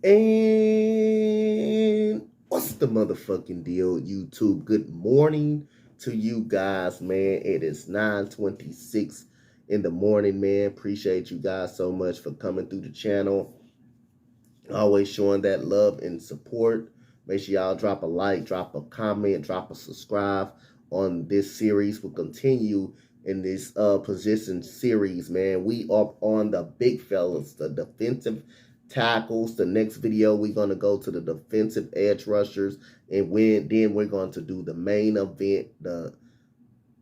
And what's the motherfucking deal, YouTube? Good morning to you guys, man. It is 9:26 in the morning, man. Appreciate you guys so much for coming through the channel. Always showing that love and support. Make sure y'all drop a like, drop a comment, drop a subscribe on this series. We'll continue in this position series, man. We are on the big fellas, the defensive tackles. The next video, we're going to go to the defensive edge rushers. And then we're going to do the main event, the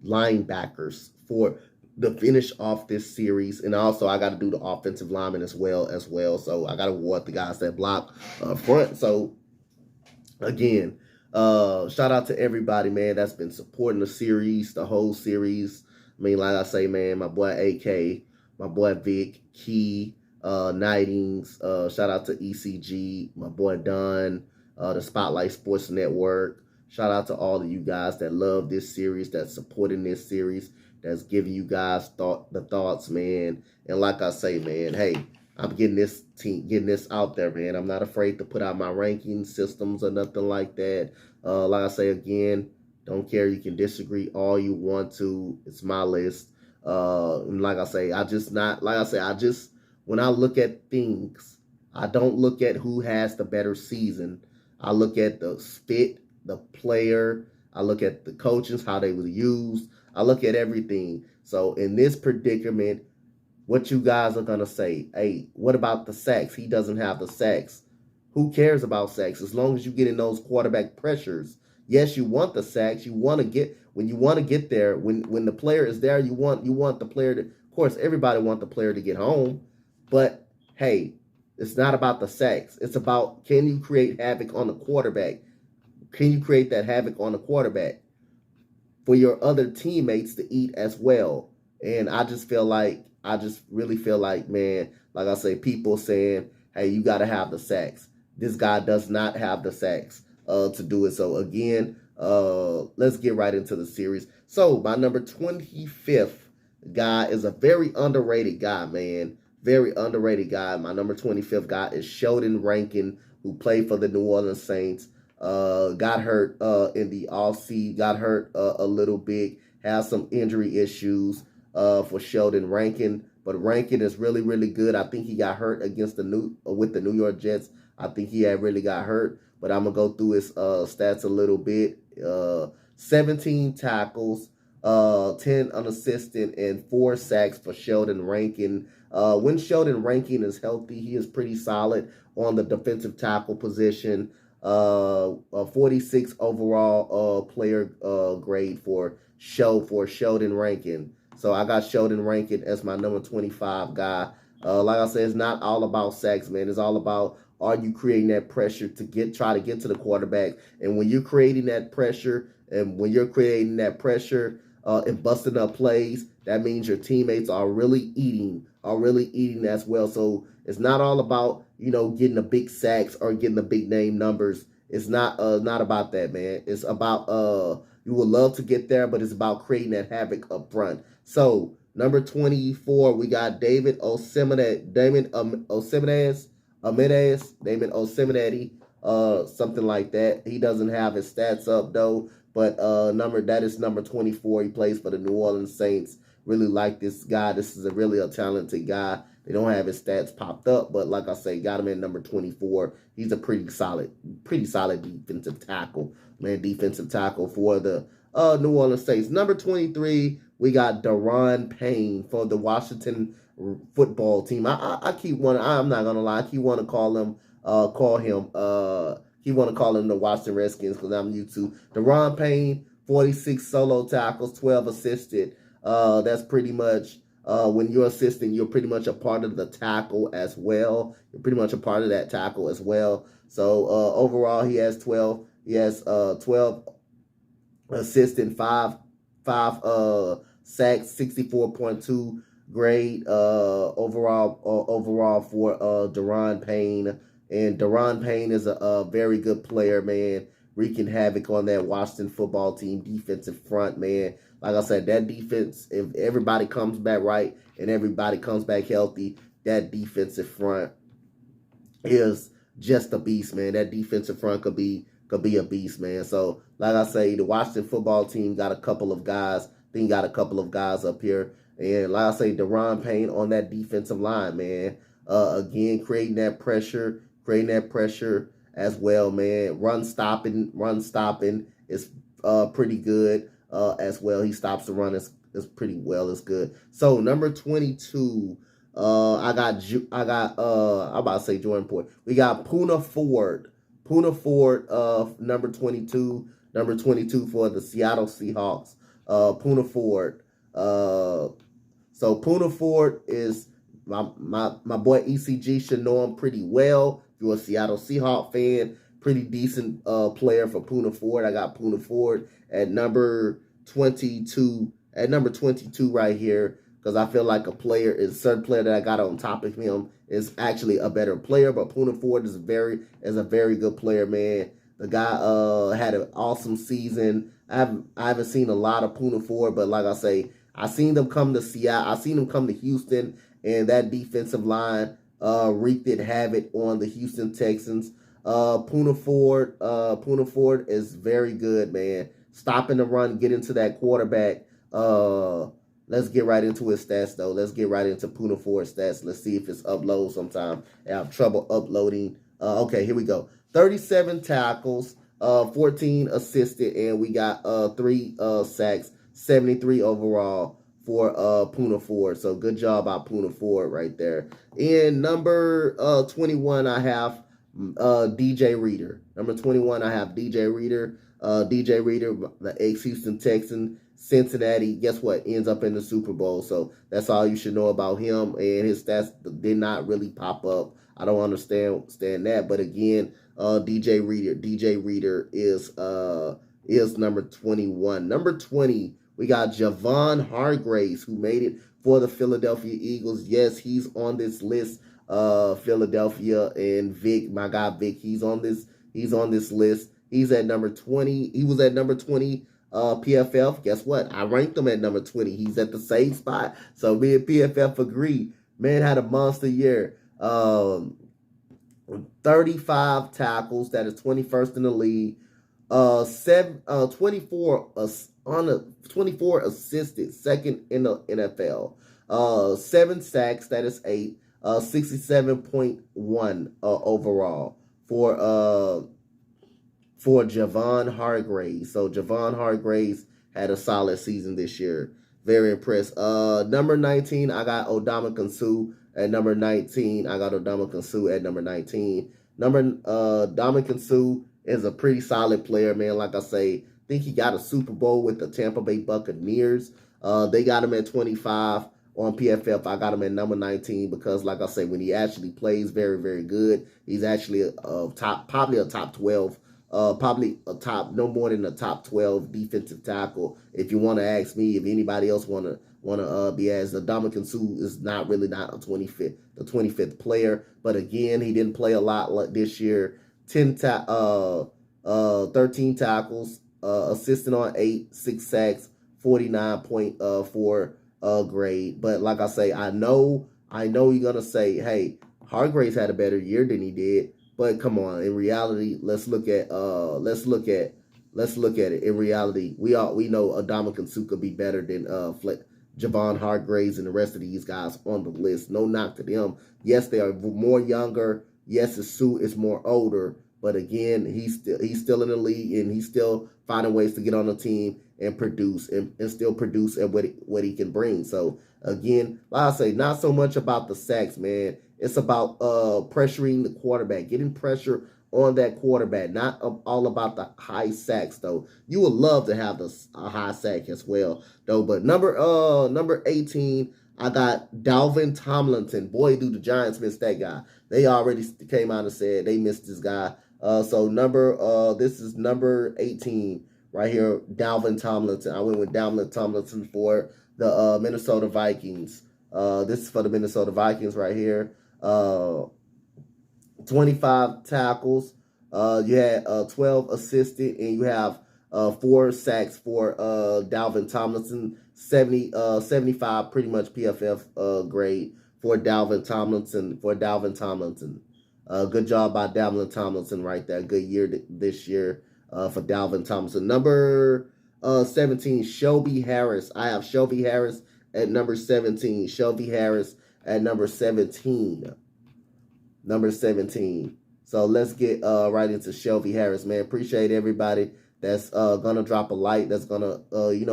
linebackers, for the finish off this series. And also I got to do the offensive linemen as well. So I got to award the guys that block front. So again, shout out to everybody, man, that's been supporting the series, the whole series. I mean, like I say, man, my boy AK, my boy Vic, Key, Nightings, shout out to ECG, my boy Don, the Spotlight Sports Network. Shout out to all of you guys that love this series, that's supporting this series, that's giving you guys the thoughts, man. And like I say, man, hey, I'm getting this out there, man. I'm not afraid to put out my ranking systems or nothing like that. Like I say again, don't care. You can disagree all you want to. It's my list. And like I say, when I look at things, I don't look at who has the better season. I look at the fit, the player. I look at the coaches, how they were used. I look at everything. So in this predicament, what you guys are going to say, hey, what about the sacks? He doesn't have the sacks. Who cares about sacks? As long as you get in those quarterback pressures. Yes, you want the sacks. When you want to get there, when the player is there, you want the player to, of course, everybody want the player to get home. But, hey, it's not about the sacks. It's about, can you create havoc on the quarterback? Can you create that havoc on the quarterback for your other teammates to eat as well? And I just really feel like, man, like I say, people saying, hey, you got to have the sacks. This guy does not have the sacks to do it. So, again, let's get right into the series. So, my number 25th guy is a very underrated guy, man. Very underrated guy. My number 25th guy is Sheldon Rankin, who played for the New Orleans Saints. Got hurt in the offseason, got hurt a little bit, has some injury issues for Sheldon Rankin. But Rankin is really, really good. I think he got hurt with the New York Jets. I think he had really got hurt. But I'm going to go through his stats a little bit. 17 tackles, 10 unassisted, and 4 sacks for Sheldon Rankin. When Sheldon Rankin is healthy, he is pretty solid on the defensive tackle position. 46 overall player grade for Sheldon Rankin. So I got Sheldon Rankin as my number 25 guy. Like I said, it's not all about sacks, man. It's all about, are you creating that pressure to try to get to the quarterback? And when you're creating that pressure, and busting up plays, that means your teammates are really eating as well. So it's not all about, getting the big sacks or getting the big name numbers. It's not about that, man. It's about you would love to get there, but it's about creating that havoc up front. So number 24, we got Damon Osemedes, something like that. He doesn't have his stats up though, but that is number 24. He plays for the New Orleans Saints. Really like this guy. This is really a talented guy. They don't have his stats popped up, but like I say, got him at number 24. He's a pretty solid defensive tackle, man. Defensive tackle for the New Orleans Saints. Number 23, we got Daron Payne for the Washington football team. I'm not gonna lie, he want to call him the Washington Redskins because I'm used to Daron Payne. 46 solo tackles, 12 assisted. That's pretty much, when you're assisting, you're pretty much a part of the tackle as well. You're pretty much a part of that tackle as well. So overall, he has 12. He has 12 assists and five sacks, 64.2 grade overall for Daron Payne. And Daron Payne is a very good player, man. Wreaking havoc on that Washington football team defensive front, man. Like I said, that defense, if everybody comes back right and everybody comes back healthy, that defensive front is just a beast, man. That defensive front could be a beast, man. So, like I say, the Washington football team got a couple of guys. Then got a couple of guys up here. And like I say, Deron Payne on that defensive line, man. Again, creating that pressure as well, man. Run stopping is pretty good as well. He stops the run is pretty well. It's good. So number 22, I'm about to say Jordan Poyer. We got Poona Ford. Poona Ford number 22 for the Seattle Seahawks. Poona Ford. So Poona Ford is my boy ECG should know him pretty well. If you're a Seattle Seahawks fan, pretty decent player for Poona Ford. I got Poona Ford at number 22. At number 22 right here, because I feel like a certain player that I got on top of him is actually a better player. But Poona Ford is a very good player, man. The guy had an awesome season. I haven't seen a lot of Poona Ford, but like I say, I seen them come to Seattle. I seen them come to Houston, and that defensive line wreaked havoc on the Houston Texans. Poona Ford is very good, man. Stopping the run, get into that quarterback. Let's get right into his stats, though. Let's get right into Poona Ford's stats. Let's see if it's upload sometime. I have trouble uploading. Okay, here we go. 37 tackles, 14 assisted, and we got 3 sacks, 73 overall for Poona Ford. So good job by Poona Ford right there. In number 21, I have DJ Reader. Number 21, I have DJ Reader. DJ Reader, the ex-Houston Texan, Cincinnati, guess what? Ends up in the Super Bowl. So that's all you should know about him. And his stats did not really pop up. I don't understand that. But again, DJ Reader is number 21. Number 20, we got Javon Hargraves, who made it for the Philadelphia Eagles. Yes, he's on this list. Philadelphia and Vic, my guy Vic, he's on this list. He's at number 20. He was at number 20 PFF. Guess what? I ranked him at number 20. He's at the same spot. So me and PFF agree. Man had a monster year. 35 tackles. That is 21st in the league. 24 assisted, second in the NFL. 7 sacks. That is 8. 67.1 overall for Javon Hargraves. So Javon Hargraves had a solid season this year. Very impressed. Number 19, I got Ndamukong Suh at number 19. Ndamukong Suh is a pretty solid player, man. Like I say, I think he got a Super Bowl with the Tampa Bay Buccaneers. They got him at 25 on PFF. I got him at number 19 because, like I say, when he actually plays very, very good, he's actually probably a top 12. Probably no more than a top 12 defensive tackle. If you want to ask me, if anybody else want to be asked, Ndamukong Suh is not a 25th player. But again, he didn't play a lot this year. 13 tackles, assisting on 8, 6 sacks, 49.4 grade. But like I say, I know you're gonna say, hey, Hargraves had a better year than he did. But come on, in reality, let's look at it. In reality, we know Ndamukong Suh could be better than Javon Hargraves and the rest of these guys on the list. No knock to them. Yes, they are more younger. Yes, Suh is more older. But again, he's still in the league, and he's still finding ways to get on the team and produce and still produce at what he can bring. So again, like I say, not so much about the sacks, man. It's about pressuring the quarterback, getting pressure on that quarterback. Not all about the high sacks, though. You would love to have a high sack as well, though. But number 18, I got Dalvin Tomlinson. Boy, do the Giants miss that guy. They already came out and said they missed this guy. So this is number 18 right here, Dalvin Tomlinson. I went with Dalvin Tomlinson for the Minnesota Vikings. This is for the Minnesota Vikings right here. 25 tackles. You had 12 assisted, and you have 4 sacks for Dalvin Tomlinson. 75 pretty much PFF grade for Dalvin Tomlinson. Good job by Dalvin Tomlinson right there. Good year this year for Dalvin Tomlinson. Number 17, Shelby Harris. I have Shelby Harris at number 17. Shelby Harris at number 17. Number 17. So let's get right into Shelby Harris, man. Appreciate everybody that's gonna drop a like, that's gonna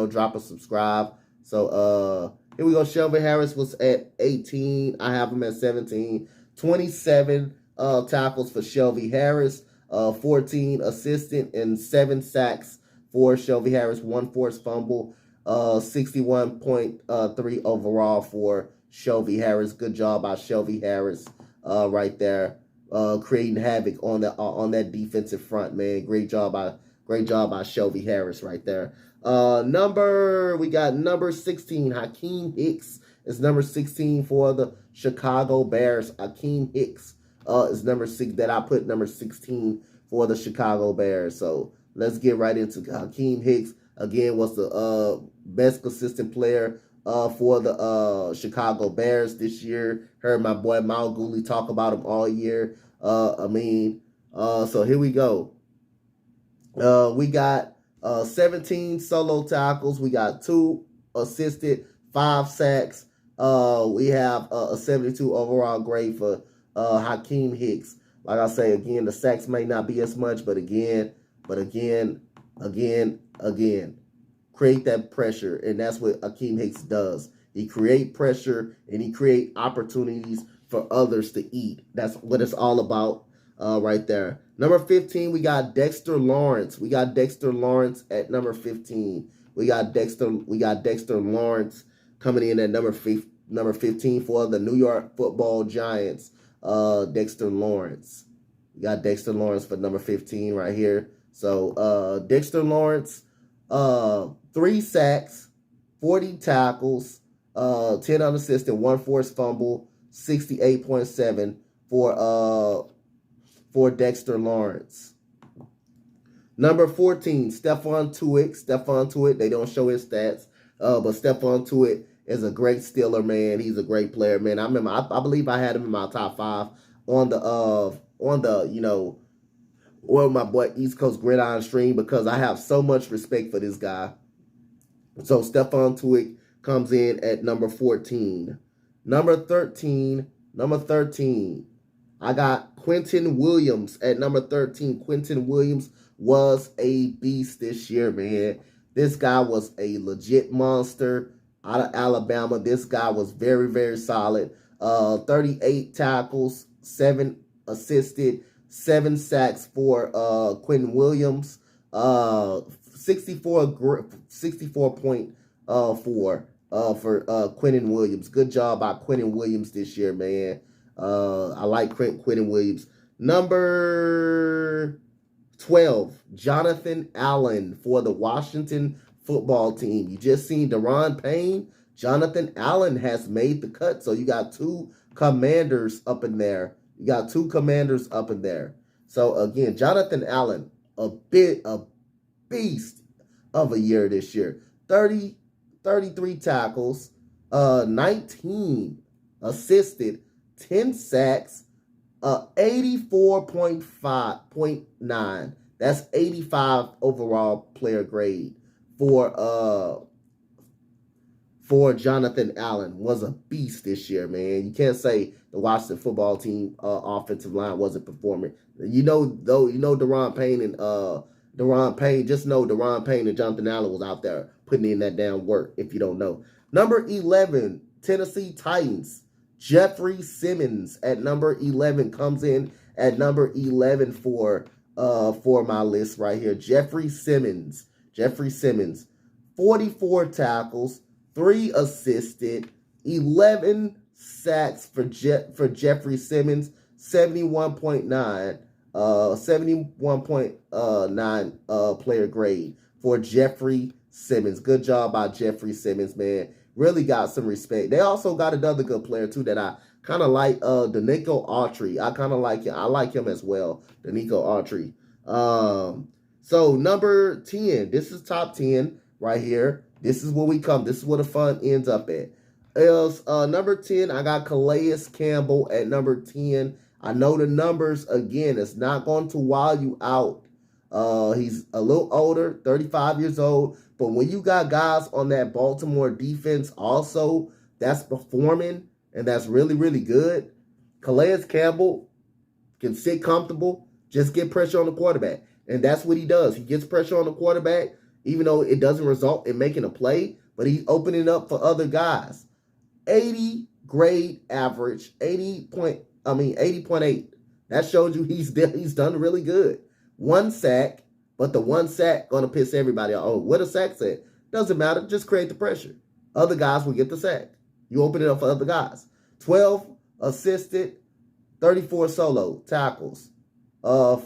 drop a subscribe. So here we go. Shelby Harris was at 18. I have him at 17. 27 tackles for Shelby Harris, 14 assistant and 7 sacks for Shelby Harris, 1 forced fumble, 61.3 overall for Shelby Harris. Good job by Shelby Harris right there, creating havoc on that defensive front, man. Great job by Shelby Harris right there. We got number 16, Hakeem Hicks is number 16 for the Chicago Bears. Hakeem Hicks is number 6 that I put number 16 for the Chicago Bears. So let's get right into Hakeem Hicks. Again, was the best consistent player for the Chicago Bears this year. Heard my boy Mal Gooley talk about him all year. So here we go. We got 17 solo tackles. We got 2 assisted, 5 sacks. We have a 72 overall grade for Hakeem Hicks. Like I say, again, the sacks may not be as much, but again, create that pressure, and that's what Hakeem Hicks does. He create pressure, and he create opportunities for others to eat. That's what it's all about right there. Number 15, we got Dexter Lawrence. We got Dexter Lawrence at number 15. We got Dexter Lawrence coming in at number 15 for the New York Football Giants. Dexter Lawrence. We got Dexter Lawrence for number 15 right here. So Dexter Lawrence, 3 sacks, 40 tackles, 10 unassisted, 1 forced fumble, 68.7 for Dexter Lawrence. Number 14, Stephon Tuitt. Stephon Tuitt, they don't show his stats, but Stephon Tuitt is a great stealer, man. He's a great player, man. I remember, I believe I had him in my top 5 on my boy East Coast Gridiron stream, because I have so much respect for this guy. So Stephon Tuitt comes in at number 14. Number 13, I got Quentin Williams at number 13. Quentin Williams was a beast this year, man. This guy was a legit monster out of Alabama. This guy was very, very solid. 38 tackles, 7 assisted, 7 sacks for Quentin Williams. 64.4 for Quentin Williams. Good job by Quentin Williams this year, man. I like Quentin Williams. Number 12, Jonathan Allen for the Washington football team. You just seen Daron Payne. Jonathan Allen has made the cut. So you got 2 commanders up in there. So again, Jonathan Allen, a beast of a year this year. 33 tackles, 19 assisted, 10 sacks, 84.9. That's 85 overall player grade for Jonathan Allen. Was a beast this year, man. You can't say the Washington football team offensive line wasn't performing. Daron Payne and Daron Payne and Jonathan Allen was out there putting in that damn work, if you don't know. Number 11, Tennessee Titans. Jeffrey Simmons at number 11 comes in at number 11 for my list right here. Jeffrey Simmons, 44 tackles, 3 assisted, 11 sacks for Jeffrey Simmons, 71.9 player grade for Jeffrey Simmons. Good job by Jeffrey Simmons, man. Really got some respect. They also got another good player too that I kind of like, Danico Autry. I kind of like him. I like him as well, Danico Autry. So number 10, this is top 10 right here. This is where we come. This is where the fun ends up at. Number 10, I got Calais Campbell at number 10. I know the numbers, again, it's not going to wow you out. He's a little older, 35 years old. But when you got guys on that Baltimore defense also that's performing and that's really, really good, Calais Campbell can sit comfortable, just get pressure on the quarterback. And that's what he does. He gets pressure on the quarterback, even though it doesn't result in making a play, but he's opening up for other guys. 80 grade average, 80.8. That shows you he's done really good. 1 sack, but the 1 sack gonna piss everybody off. Oh, what a sack said. Doesn't matter, just create the pressure. Other guys will get the sack. You open it up for other guys. 12 assisted, 34 solo tackles for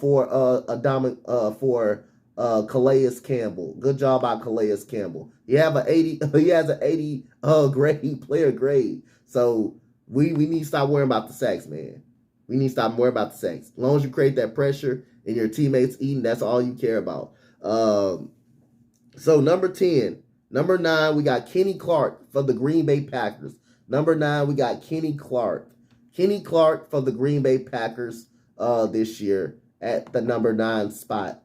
Calais Campbell. Good job by Calais Campbell. He has an 80 grade player grade. So we need to stop worrying about the sacks, man. We need to stop worrying about the sacks. As long as you create that pressure and your teammates eating, that's all you care about. So number 10. Number 9, we got Kenny Clark for the Green Bay Packers. Number 9, we got Kenny Clark. Kenny Clark for the Green Bay Packers this year at the number 9 spot.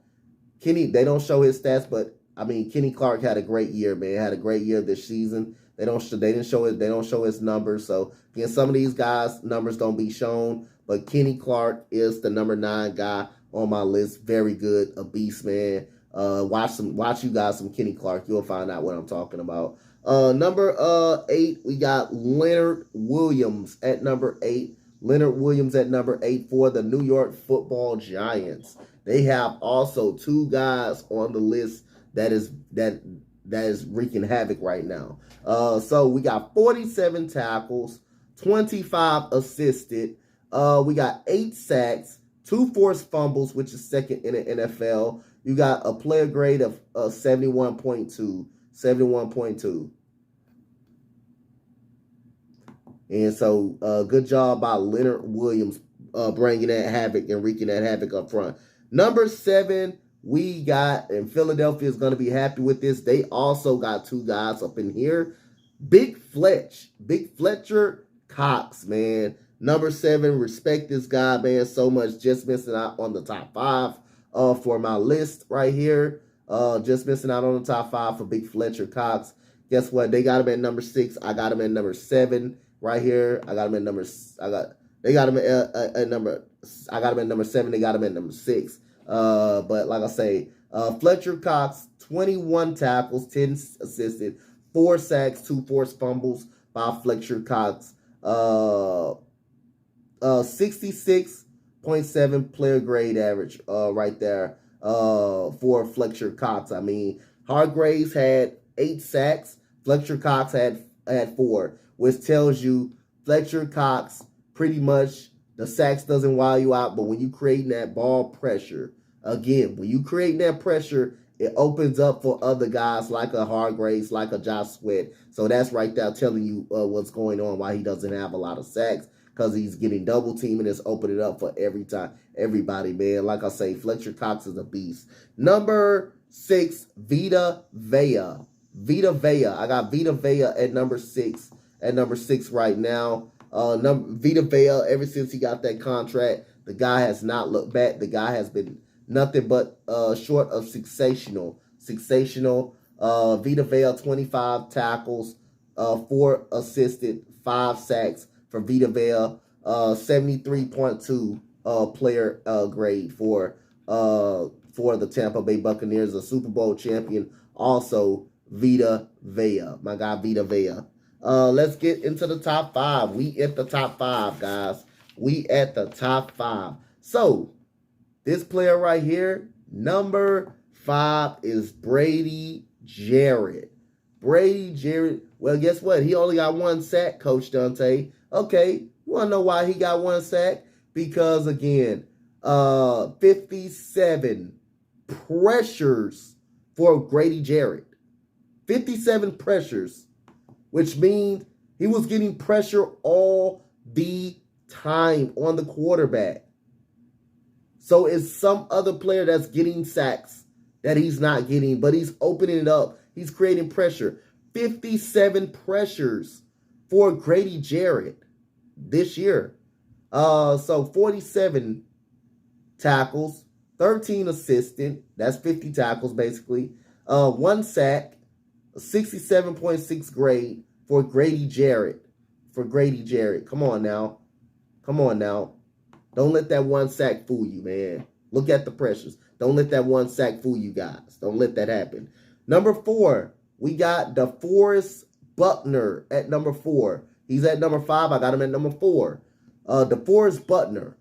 Kenny, they don't show his stats, but I mean, Kenny Clark had a great year, man. Had a great year this season. They don't show his numbers. So again, some of these guys' numbers don't be shown, but Kenny Clark is the number 9 guy on my list. Very good, a beast, man. Watch you guys some Kenny Clark. You'll find out what I'm talking about. Number 8, we got Leonard Williams at number 8. Leonard Williams at number 8 for the New York Football Giants. They have also 2 guys on the list that is wreaking havoc right now. So we got 47 tackles, 25 assisted. We got 8 sacks, 2 forced fumbles, which is second in the NFL. You got a player grade of 71.2. 71.2. And so, good job by Leonard Williams bringing that havoc and wreaking that havoc up front. Number 7, we got, and Philadelphia is going to be happy with this. They also got 2 guys up in here. Big Fletcher Cox, man. Number 7, respect this guy, man, so much. Just missing out on the top 5 for my list right here. Just missing out on the top 5 for Big Fletcher Cox. Guess what? They got him at number 6. I got him at number 7 right here. I got him at number 7. They got him at number 6. But like I say, Fletcher Cox, 21 tackles, 10 assisted, 4 sacks, 2 forced fumbles by Fletcher Cox. 66.7 player grade average right there for Fletcher Cox. I mean, Hargraves had 8 sacks. Fletcher Cox had 4, which tells you Fletcher Cox pretty much the sacks doesn't wow you out, but when you creating that ball pressure, again, when you create that pressure, it opens up for other guys like a Hargraves, like a Josh Sweat. So that's right there telling you what's going on, why he doesn't have a lot of sacks, because he's getting double team and it's opening up for everybody, man. Like I say, Fletcher Cox is a beast. Number 6, Vita Vea. Vita Vea. I got Vita Vea at number 6. At number 6 right now. Vita Vea, ever since he got that contract, the guy has not looked back. The guy has been nothing but short of sensational. Vita Vea, 25 tackles, 4 assisted, 5 sacks for Vita Vea. 73.2 player grade for the Tampa Bay Buccaneers, a Super Bowl champion. Also, Vita Vea, my guy Vita Vea. Let's get into the top 5. We at the top 5, guys. We at the top 5. So, this player right here, number 5 is Brady Jarrett. Brady Jarrett, well, guess what? He only got 1 sack, Coach Dante. Okay, you want to know why he got 1 sack? Because, again, 57 pressures for Brady Jarrett. 57 pressures, which means he was getting pressure all the time on the quarterback. So it's some other player that's getting sacks that he's not getting, but he's opening it up. He's creating pressure. 57 pressures for Grady Jarrett this year. So 47 tackles, 13 assisted. That's 50 tackles basically. 1 sack, 67.6 grade for Grady Jarrett. Come on now. Don't let that 1 sack fool you, man. Look at the pressures. Don't let that 1 sack fool you guys. Don't let that happen. Number 4, we got DeForest Buckner at number 4. He's at number 5. I got him at number 4. DeForest Buckner.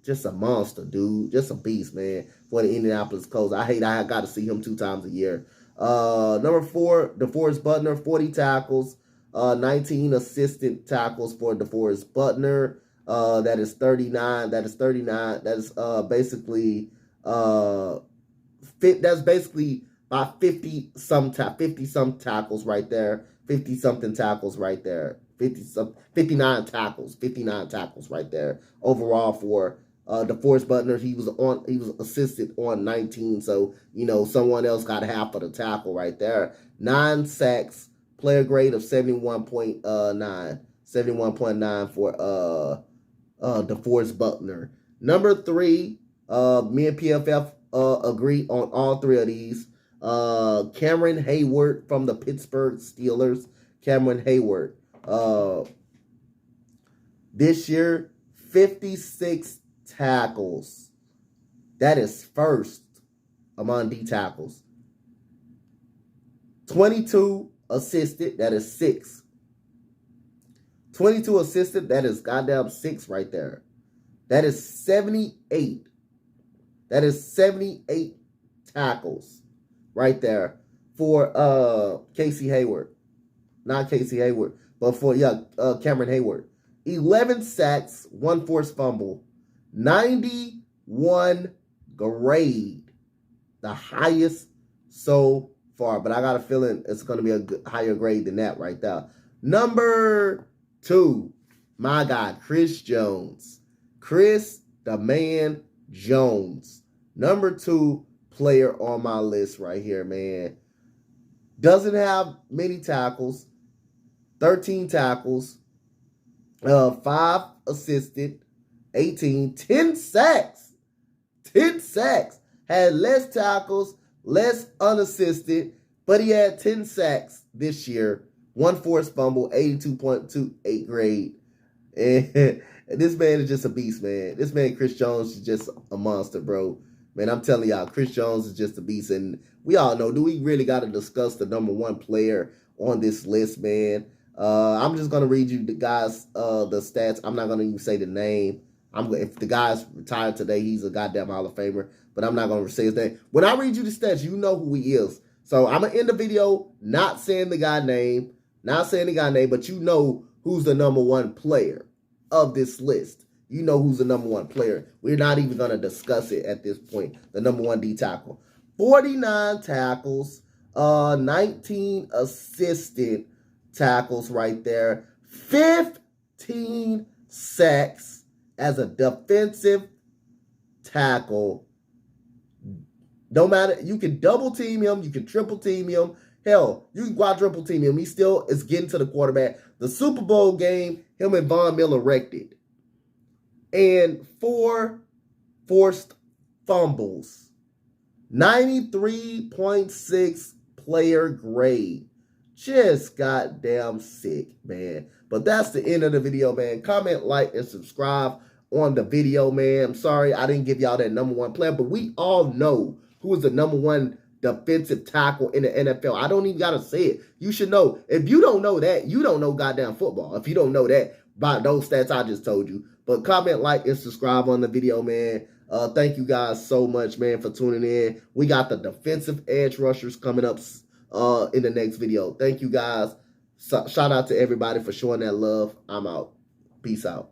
Just a monster, dude. Just a beast, man, for the Indianapolis Colts. I got to see him 2 times a year. Number 4, DeForest Buckner, 40 tackles, 19 assisted tackles for DeForest Buckner. That is 39. That is basically that's basically about 50 some tackles right there. 50 something tackles right there. 59 tackles right there overall for DeForest Buckner. He was assisted on 19, so someone else got half of the tackle right there. 9 sacks, player grade of 71.9 for DeForest Buckner. Number 3, me and PFF agree on all 3 of these. Cameron Heyward from the Pittsburgh Steelers. Cameron Heyward. This year, 56 tackles. That is first among D tackles. 22 assisted. That is 6. 22 assisted. That is goddamn 6 right there. That is 78. That is 78 tackles right there for Casey Hayward. Not Casey Hayward, but for Cameron Heyward. 11 sacks, 1 forced fumble, 91 grade, the highest so far. But I got a feeling it's going to be a higher grade than that right there. Number 2, my guy, Chris Jones. Chris the Man Jones. Number 2 player on my list right here, man. Doesn't have many tackles. 13 tackles. 5 assisted. 18. 10 sacks. 10 sacks. Had less tackles, less unassisted, but he had 10 sacks this year. 1 forced fumble, 82.28 grade. And this man is just a beast, man. This man, Chris Jones, is just a monster, bro. Man, I'm telling y'all, Chris Jones is just a beast. And we all know, do we really got to discuss the number 1 player on this list, man? I'm just going to read you the guys, the stats. I'm not going to even say the name. If the guy's retired today, he's a goddamn Hall of Famer. But I'm not going to say his name. When I read you the stats, you know who he is. So I'm going to end the video not saying the guy's name. Not saying the guy's name, but you know who's the number 1 player of this list. You know who's the number 1 player. We're not even going to discuss it at this point. The number 1 D tackle. 49 tackles, 19 assisted tackles right there. 15 sacks as a defensive tackle. No matter, you can double team him, you can triple team him. Hell, you can quadruple team him. He still is getting to the quarterback. The Super Bowl game, him and Von Miller wrecked it. And 4 forced fumbles. 93.6 player grade. Just goddamn sick, man. But that's the end of the video, man. Comment, like, and subscribe on the video, man. I'm sorry I didn't give y'all that number 1 player, but we all know who is the number 1 defensive tackle in the NFL. I don't even got to say it. You should know. If you don't know that, you don't know goddamn football. If you don't know that by those stats I just told you. But comment, like, and subscribe on the video, man. Thank you guys so much, man, for tuning in. We got the defensive edge rushers coming up in the next video. Thank you guys. Shout out to everybody for showing that love. I'm out. Peace out.